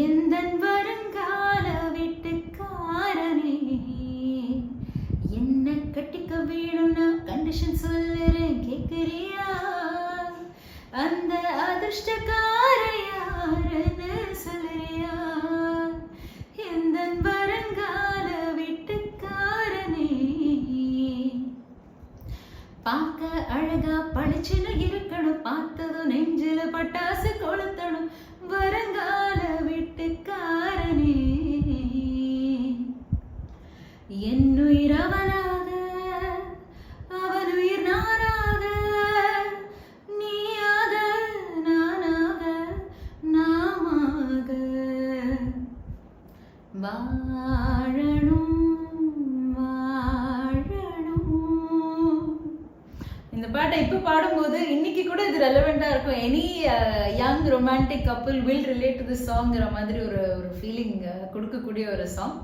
எந்தன் வருங்கால வீட்டுக்காரனே, என்ன கட்டிக்க வேணும்னா கண்டிஷன் சொல்லுறேன் கேக்குறியா? அந்த அதிர்ஷ்டக்கார யாருன்னு சொல்லுறியா? எந்தன் வருங்கால வீட்டுக்காரனே, பார்க்க அழகா பளிச்சுன்னு இருக்கணும், பார்த்ததும் நெஞ்சில பட்டாசு கொளுத்தணும். வருங்கால வீட்டுக்காரனே, என்னுயிர் அவனாக அவனுயிர் நானாக, நீயாக நானாக நாமாக வாழணும் வாழணும். இந்த பாட்டை இப்போ பாடும்போது இன்னைக்கு கூட இது ரெலவெண்டா இருக்கும். Any young romantic couple will relate to this சாங்கிற மாதிரி ஒரு ஃபீலிங் கொடுக்கக்கூடிய ஒரு சாங்.